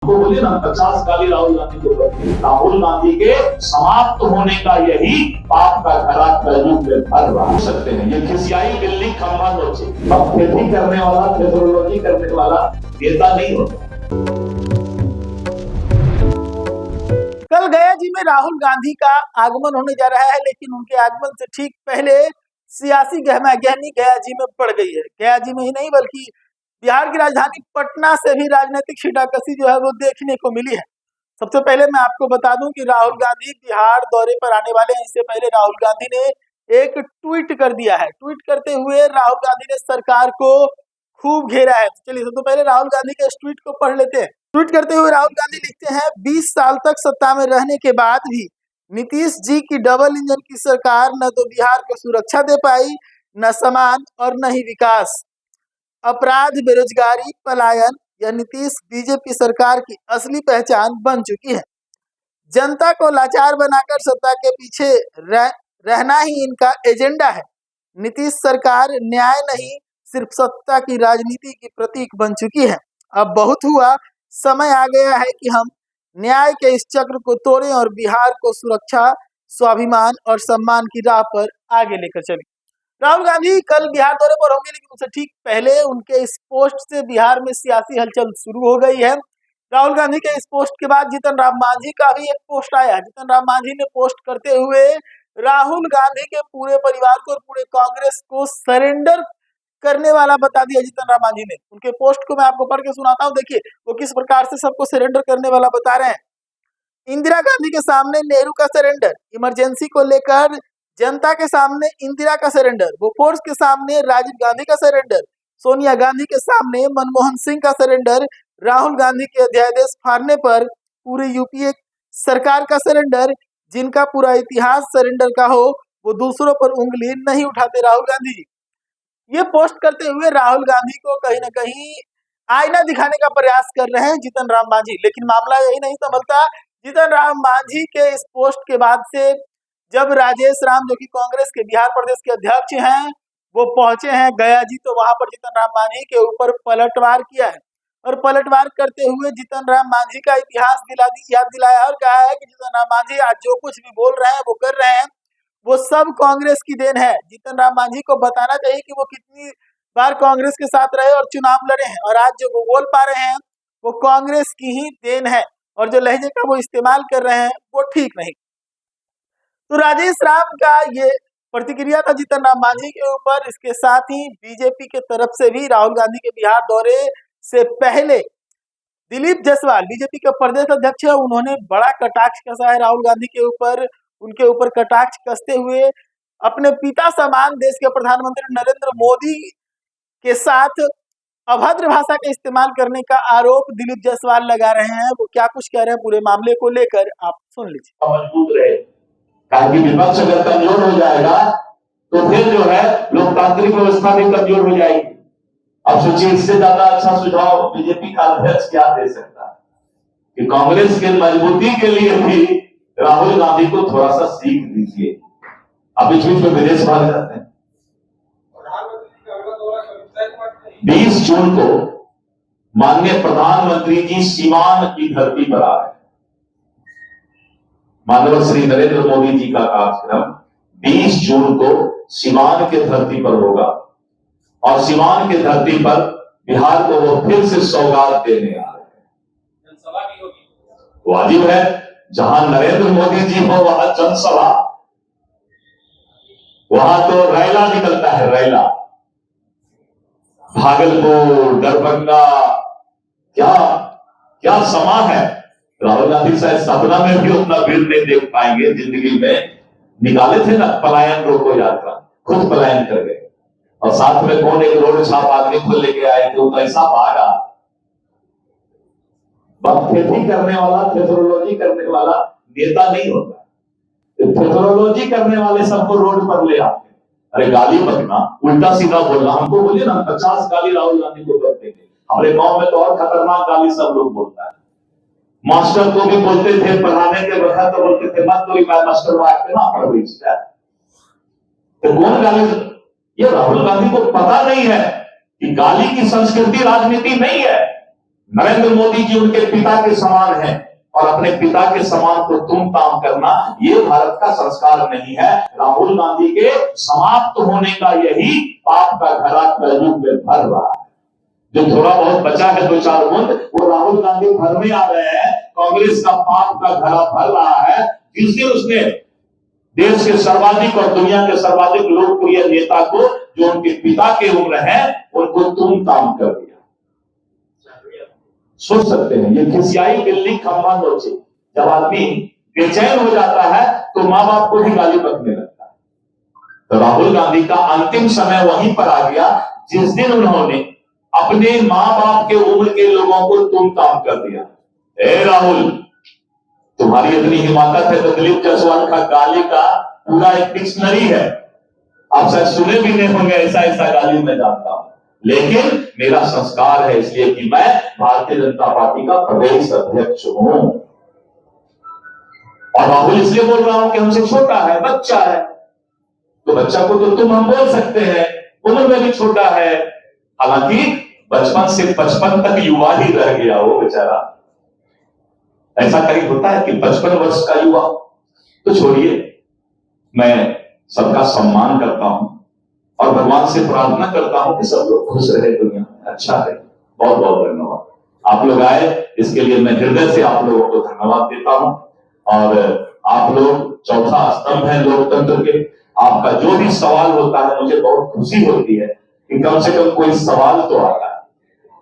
तो बोलिए ना 50 गाली राहुल गांधी को करते। राहुल गांधी के समाप्त होने का यही पाप का घड़ा कलयुग में भर रहा सकते हैं। ये खिसियाई बिल्ली खंभा नोचे। अब खेती करने वाला, मेथोडोलॉजी करने वाला नेता नहीं होता। कल गया जी में राहुल गांधी का आगमन होने जा रहा है, लेकिन उनके आगमन से ठीक पहले सियासी गहमागहमी गया जी में पड़ गई है। गया जी में ही नहीं बल्कि बिहार की राजधानी पटना से भी राजनीतिक छिटाकशी जो है वो देखने को मिली है। सबसे पहले मैं आपको बता दूं कि राहुल गांधी बिहार दौरे पर आने वाले हैं। इससे पहले राहुल गांधी ने एक ट्वीट कर दिया है। ट्वीट करते हुए राहुल गांधी ने सरकार को खूब घेरा है। चलिए सबसे पहले राहुल गांधी के इस ट्वीट को पढ़ लेते हैं। ट्वीट करते हुए राहुल गांधी लिखते हैं, 20 साल तक सत्ता में रहने के बाद भी नीतीश जी की डबल इंजन की सरकार न तो बिहार को सुरक्षा दे पाई, न समान और न ही विकास। अपराध, बेरोजगारी, पलायन यह नीतीश बीजेपी सरकार की असली पहचान बन चुकी है। जनता को लाचार बनाकर सत्ता के पीछे रहना ही इनका एजेंडा है। नीतीश सरकार न्याय नहीं सिर्फ सत्ता की राजनीति की प्रतीक बन चुकी है। अब बहुत हुआ, समय आ गया है कि हम न्याय के इस चक्र को तोड़ें और बिहार को सुरक्षा, स्वाभिमान और सम्मान की राह पर आगे लेकर चलें। राहुल गांधी कल बिहार दौरे पर होंगे, लेकिन उससे ठीक पहले उनके इस पोस्ट से बिहार में सियासी हलचल शुरू हो गई है। राहुल गांधी के इस पोस्ट के बाद जीतन राम मांझी का भी एक पोस्ट आया। जीतन राम मांझी ने पोस्ट करते हुए राहुल गांधी के पूरे परिवार को और पूरे कांग्रेस को सरेंडर करने वाला बता दिया जीतन राम मांझी ने। उनके पोस्ट को मैं आपको पढ़ के सुनाता हूँ, देखिए वो किस प्रकार से सबको सरेंडर करने वाला बता रहे हैं। इंदिरा गांधी के सामने नेहरू का सरेंडर, इमरजेंसी को लेकर जनता के सामने इंदिरा का सरेंडर, बोफोर्स के सामने राजीव गांधी का सरेंडर, सोनिया गांधी के सामने मनमोहन सिंह का सरेंडर, राहुल गांधी के अध्यादेश फाड़ने पर पूरे यूपीए सरकार का सरेंडर। जिनका पूरा इतिहास सरेंडर का हो वो दूसरों पर उंगली नहीं उठाते राहुल गांधी जी। ये पोस्ट करते हुए राहुल गांधी को कहीं ना कहीं आईना दिखाने का प्रयास कर रहे हैं जीतन राम मांझी। लेकिन मामला यही नहीं संभलता। जीतन राम मांझी के इस पोस्ट के बाद से जब राजेश राम, जो कि कांग्रेस के बिहार प्रदेश के अध्यक्ष हैं, वो पहुंचे हैं गया जी, तो वहां पर जीतन राम मांझी के ऊपर पलटवार किया है। और पलटवार करते हुए जीतन राम मांझी का इतिहास याद दिलाया और कहा है कि जीतन राम मांझी आज जो कुछ भी बोल रहे हैं, वो कर रहे हैं, वो सब कांग्रेस की देन है। जीतन राम मांझी को बताना चाहिए कि वो कितनी बार कांग्रेस के साथ रहे और चुनाव लड़े हैं, और आज जो वो बोल पा रहे हैं वो कांग्रेस की ही देन है, और जो लहजे का वो इस्तेमाल कर रहे हैं वो ठीक नहीं। तो राजेश राम का ये प्रतिक्रिया था जीतन राम मांझी के ऊपर। इसके साथ ही बीजेपी के तरफ से भी राहुल गांधी के बिहार दौरे से पहले दिलीप जायसवाल, बीजेपी के प्रदेश अध्यक्ष है, उन्होंने बड़ा कटाक्ष कसा है राहुल गांधी के ऊपर। उनके ऊपर कटाक्ष कसते हुए अपने पिता समान देश के प्रधानमंत्री नरेंद्र मोदी के साथ अभद्र भाषा का इस्तेमाल करने का आरोप दिलीप जायसवाल लगा रहे हैं। वो क्या कुछ कह रहे हैं पूरे मामले को लेकर आप सुन लीजिए। मजबूत रहे, ताकि विपक्ष अगर कमजोर हो जाएगा तो फिर जो है लोकतांत्रिक व्यवस्था भी कमजोर हो जाएगी। अब सोचिए, इससे ज्यादा अच्छा सुझाव बीजेपी का अध्यक्ष क्या दे सकता है कि कांग्रेस के मजबूती के लिए भी राहुल गांधी को थोड़ा सा सीख दीजिए। अब बीच बीच में विदेश भाग जाते हैं। 20 जून को माननीय प्रधानमंत्री जी सीवान की धरती पर आ रहे हैं। माननीय श्री नरेंद्र मोदी जी का कार्यक्रम 20 जून को सीवान के धरती पर होगा, और सीवान के धरती पर बिहार को वो फिर से सौगात देने आ रहे हैं। जनसभा भी होगी, वाजिब है। जहां नरेंद्र मोदी जी हो वहां जनसभा, वहां तो रैला निकलता है, रैला। भागलपुर, दरभंगा, क्या क्या समा है। राहुल गांधी शायद सपना में भी उतना भीड़ नहीं देख पाएंगे। जिंदगी में निकाले थे ना पलायन रोको यात्रा, खुद पलायन कर गए, और साथ में कौन एक रोड छाप आदमी को लेके आए थे, वो ऐसा भागा। बस खेती करने वाला, मेथोडोलॉजी करने वाला नेता नहीं होता। मेथोडोलॉजी करने वाले सबको रोड पर ले आते। अरे गाली मत ना, उल्टा सीधा बोलना। हमको बोलिए ना 50 गाली राहुल गांधी को करते थे। हमारे गांव में तो और खतरनाक गाली सब लोग बोलता है। मास्टर को भी बोलते थे, पढ़ाने के वक्त तो बोलते थे मत कोई मास्टर वाक्य ना पढ़। तो कौन गाली? ये राहुल गांधी को पता नहीं है कि गाली की संस्कृति राजनीति नहीं है। नरेंद्र मोदी जी उनके पिता के समान हैं और अपने पिता के समान को तुम ताम करना, ये भारत का संस्कार नहीं है। राहुल गांधी के समाप्त होने का यही पाप का घड़ा कलयुग में भर रहा है। जो थोड़ा बहुत बचा है 2-4 बूंद, वो राहुल गांधी भर में आ रहे हैं। कांग्रेस का पाप का घड़ा भर रहा है। जिस दिन उसने देश के सर्वाधिक और दुनिया के सर्वाधिक लोकप्रिय नेता को, जो उनके पिता के उम्र है, उनको तुम ताम कर दिया। सोच सकते हैं, ये खिसियाई बिल्ली खंभा नोचे। जब आदमी बेचैन हो जाता है तो माँ बाप को भी गाली बकने लगता है। तो राहुल गांधी का अंतिम समय वहीं पर आ गया जिस दिन उन्होंने अपने माँ बाप के उम्र के लोगों को तुम ताम कर दिया। ए राहुल, तुम्हारी इतनी हिम्मत है तो दिलीप जायसवाल का गाली का पूरा एक डिक्शनरी है। आप शायद सुने भी नहीं होंगे, ऐसा ऐसा गाली मैं जानता हूं। लेकिन मेरा संस्कार है इसलिए कि मैं भारतीय जनता पार्टी का प्रदेश अध्यक्ष हूं। और राहुल इसलिए बोल रहा हूं कि हमसे छोटा है, बच्चा है, तो बच्चा को तो तुम हम बोल सकते हैं, उम्र में भी छोटा है। हालांकि बचपन से 55 तक युवा ही रह गया वो बेचारा। ऐसा कहीं होता है कि 55 वर्ष का युवा। तो छोड़िए, मैं सबका सम्मान करता हूं और भगवान से प्रार्थना करता हूं कि सब लोग खुश रहे, दुनिया में अच्छा है। बहुत बहुत धन्यवाद। आप लोग आए, इसके लिए मैं हृदय से आप लोगों को धन्यवाद देता हूं। और आप लोग चौथा स्तंभ है लोकतंत्र के। आपका जो भी सवाल होता है, मुझे बहुत खुशी होती है कि कम से कम कोई सवाल तो आता है।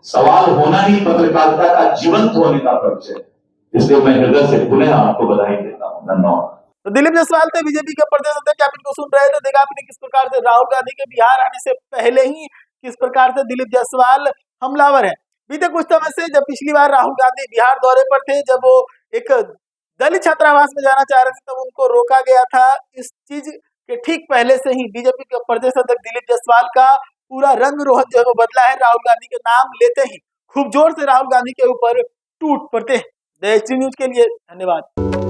सवाल होना ही पत्रकारिता का जीवंत होने का परिचय है। इसलिए मैं हृदय से पुनः आपको बधाई देता हूं। धन्यवाद। तो दिलीप जायसवाल थे बीजेपी के प्रदेश अध्यक्ष। आप इनको सुन रहे थे, देखा आपने किस प्रकार से राहुल गांधी के बिहार आने से पहले ही किस प्रकार से दिलीप जायसवाल हमलावर है। बीते कुछ समय से, जब पिछली बार राहुल गांधी बिहार दौरे पर थे, जब वो एक दलित छात्रावास में जाना चाह रहे थे, तब उनको रोका गया था। इस चीज के ठीक पहले से ही बीजेपी के प्रदेश अध्यक्ष दिलीप जायसवाल का पूरा रंग रोहन जो है वो बदला है। राहुल गांधी के नाम लेते ही खूब जोर से राहुल गांधी के ऊपर टूट पड़ते हैं। द एच न्यूज के लिए धन्यवाद।